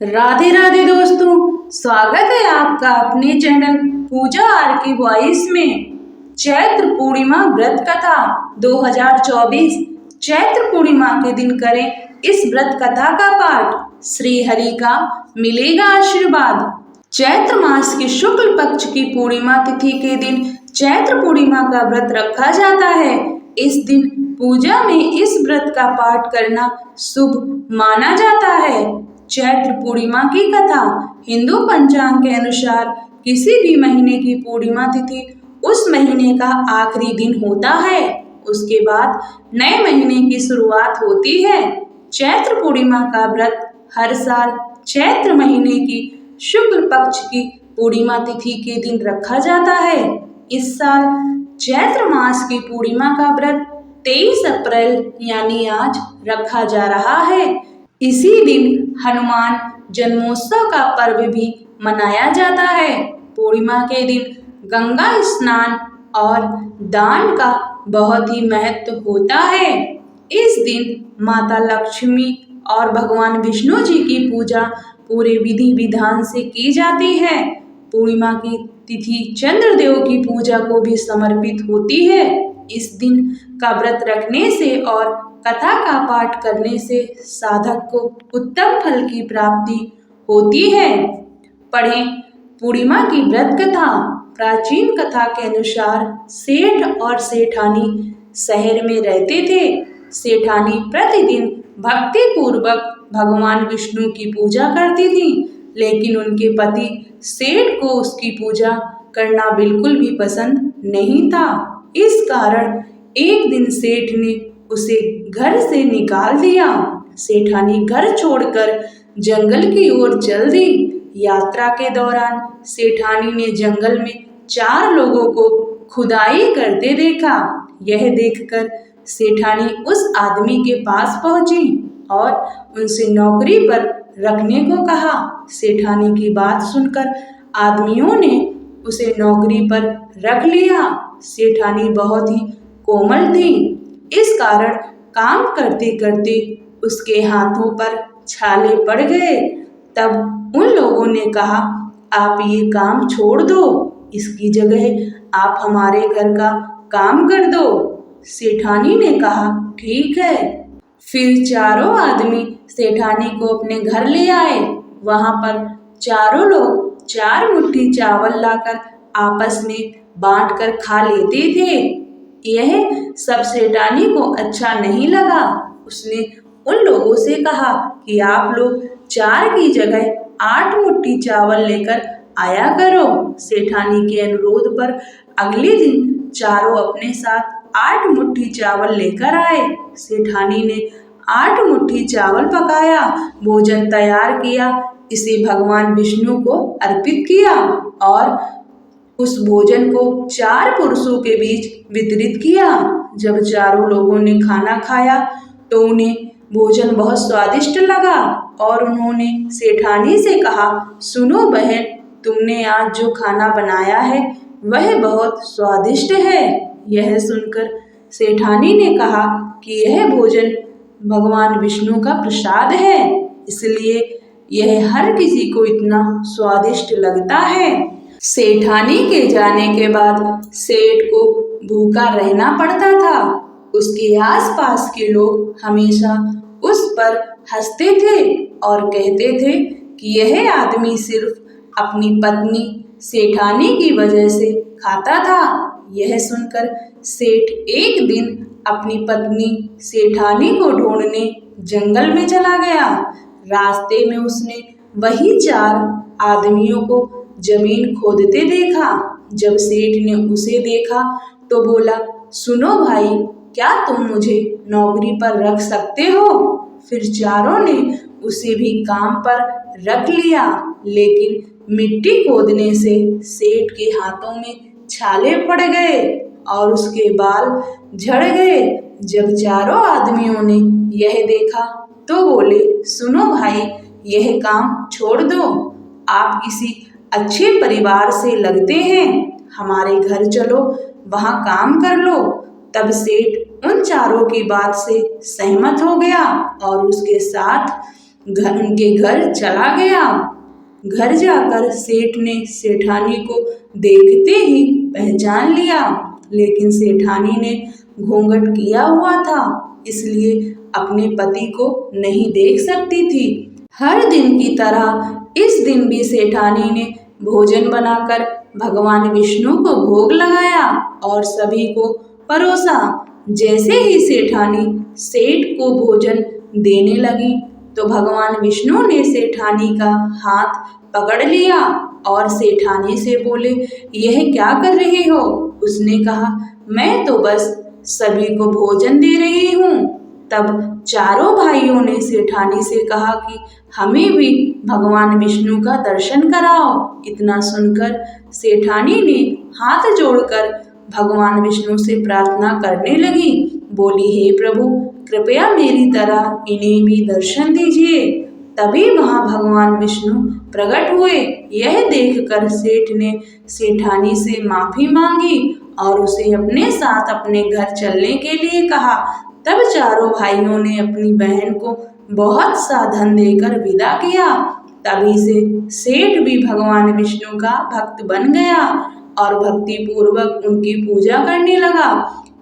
राधे राधे दोस्तों, स्वागत है आपका अपने चैनल पूजा आर की वॉइस में। चैत्र पूर्णिमा व्रत कथा 2024 चैत्र पूर्णिमा के दिन करें इस व्रत कथा का पाठ। श्री हरि का मिलेगा आशीर्वाद। चैत्र मास की शुक्ल पक्ष की पूर्णिमा तिथि के दिन चैत्र पूर्णिमा का व्रत रखा जाता है। इस दिन पूजा में इस व्रत का पाठ करना शुभ माना जाता है। चैत्र पूर्णिमा की कथा। हिंदू पंचांग के अनुसार किसी भी महीने की पूर्णिमा तिथि उस महीने का आखिरी दिन होता है। उसके बाद नए महीने की शुरुआत होती है। चैत्र पूर्णिमा का व्रत हर साल चैत्र महीने की शुक्ल पक्ष की पूर्णिमा तिथि के दिन रखा जाता है। इस साल चैत्र मास की पूर्णिमा का व्रत 23 अप्रैल यानी आज रखा जा रहा है। इसी दिन हनुमान जन्मोत्सव का पर्व भी मनाया जाता है। पूर्णिमा के दिन गंगा स्नान और दान का बहुत ही महत्व होता है। इस दिन माता लक्ष्मी और भगवान विष्णु जी की पूजा पूरे विधि विधान से की जाती है। पूर्णिमा की तिथि चंद्रदेव की पूजा को भी समर्पित होती है। इस दिन का व्रत रखने से और कथा का पाठ करने से साधक को उत्तम फल की प्राप्ति होती है। पढ़ें पूर्णिमा की व्रत कथा। प्राचीन कथा के अनुसार सेठ और सेठानी शहर में रहते थे। सेठानी प्रतिदिन भक्ति पूर्वक भगवान विष्णु की पूजा करती थी, लेकिन उनके पति सेठ को उसकी पूजा करना बिल्कुल भी पसंद नहीं था। इस कारण एक दिन सेठ ने उसे घर से निकाल दिया। सेठानी घर छोड़कर जंगल की ओर चल दी। यात्रा के दौरान सेठानी ने जंगल में 4 लोगों को खुदाई करते देखा। यह देखकर सेठानी उस आदमी के पास पहुंची और उनसे नौकरी पर रखने को कहा। सेठानी की बात सुनकर आदमियों ने उसे नौकरी पर रख लिया। सेठानी बहुत ही कोमल थी, इस कारण काम करते करते उसके हाथों पर छाले पड़ गए। तब उन लोगों ने कहा, आप ये काम छोड़ दो, इसकी जगह आप हमारे घर का काम कर दो। सेठानी ने कहा, ठीक है। फिर चारों आदमी सेठानी को अपने घर ले आए। वहां पर चारों लोग 4 मुट्ठी चावल लाकर आपस में बांटकर खा लेते थे। यह सब सेठानी को अच्छा नहीं लगा। उसने उन लोगों से कहा कि आप लोग 4 की जगह 8 मुट्ठी चावल लेकर आया करो। सेठानी के अनुरोध पर अगले दिन चारों अपने साथ 8 मुट्ठी चावल लेकर आए। सेठानी ने 8 मुट्ठी चावल पकाया, भोजन तैयार किया, इसे भगवान विष्णु को अर्पित किया और उस भोजन को 4 पुरुषों के बीच वितरित किया। जब चारों लोगों ने खाना खाया तो उन्हें भोजन बहुत स्वादिष्ट लगा और उन्होंने सेठानी से कहा, सुनो बहन, तुमने आज जो खाना बनाया है वह बहुत स्वादिष्ट है। यह सुनकर सेठानी ने कहा कि यह भोजन भगवान विष्णु का प्रसाद है, इसलिए यह हर किसी को इतना स्वादिष्ट लगता है। सेठानी के जाने के बाद सेठ को भूखा रहना पड़ता था। उसके आसपास के लोग हमेशा उस पर हंसते थे और कहते थे कि यह आदमी सिर्फ अपनी पत्नी सेठानी की वजह से खाता था। यह सुनकर सेठ एक दिन अपनी पत्नी सेठानी को ढूंढने जंगल में चला गया। रास्ते में उसने वही 4 आदमियों को जमीन खोदते देखा। जब सेठ ने उसे देखा तो बोला, सुनो भाई, क्या तुम मुझे नौकरी पर रख सकते हो? फिर चारों ने उसे भी काम पर रख लिया, लेकिन मिट्टी खोदने से सेठ के हाथों में छाले पड़ गए और उसके बाल झड़ गए। जब चारों आदमियों ने यह देखा तो बोले, सुनो भाई, यह काम छोड़ दो, आप किसी अच्छे परिवार से लगते हैं, हमारे घर चलो, वहां काम कर लो। तब सेठ उन चारों की बात से सहमत हो गया और उसके साथ उनके घर चला गया। घर जाकर सेठ ने सेठानी को देखते ही पहचान लिया, लेकिन सेठानी ने घूंघट किया हुआ था, इसलिए अपने पति को नहीं देख सकती थी। हर दिन की तरह इस दिन भी सेठानी ने भोजन बनाकर भगवान विष्णु को भोग लगाया और सभी को परोसा। जैसे ही सेठानी सेठ को भोजन देने लगी तो भगवान विष्णु ने सेठानी का हाथ पकड़ लिया और सेठानी से बोले, यह क्या कर रही हो? उसने कहा, मैं तो बस सभी को भोजन दे रही हूँ। तब चारों भाइयों ने सेठानी से कहा कि हमें भी भगवान विष्णु का दर्शन कराओ। इतना सुनकर सेठानी ने हाथ जोड़कर भगवान विष्णु से प्रार्थना करने लगी। बोली, हे प्रभु, कृपया मेरी तरह इन्हें भी दर्शन दीजिए। तभी वहाँ भगवान विष्णु प्रकट हुए। यह देखकर सेठ ने सेठानी से माफी मांगी और उसे अपने साथ अपने घर चलने के लिए कहा। तब चारों भाइयों ने अपनी बहन को बहुत सा धन देकर विदा किया। तभी से सेठ भी भगवान विष्णु का भक्त बन गया और भक्ति पूर्वक उनकी पूजा करने लगा।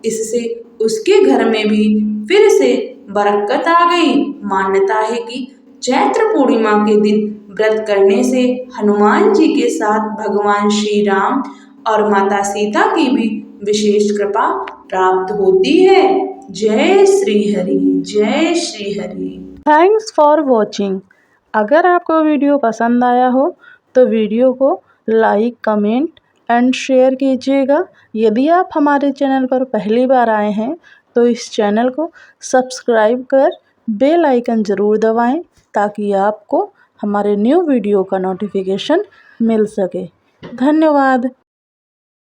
इससे उसके घर में भी फिर से बरकत आ गई। मान्यता है कि चैत्र पूर्णिमा के दिन व्रत करने से हनुमान जी के साथ भगवान श्री राम और माता सीता की भी विशेष कृपा प्राप्त होती है। जय श्री हरि, जय Shri Hari. Thanks for watching. अगर आपको वीडियो पसंद आया हो तो वीडियो को लाइक, कमेंट एंड शेयर कीजिएगा। यदि आप हमारे चैनल पर पहली बार आए हैं तो इस चैनल को सब्सक्राइब कर बेल आइकन ज़रूर दबाएं ताकि आपको हमारे न्यू वीडियो का नोटिफिकेशन मिल सके। धन्यवाद।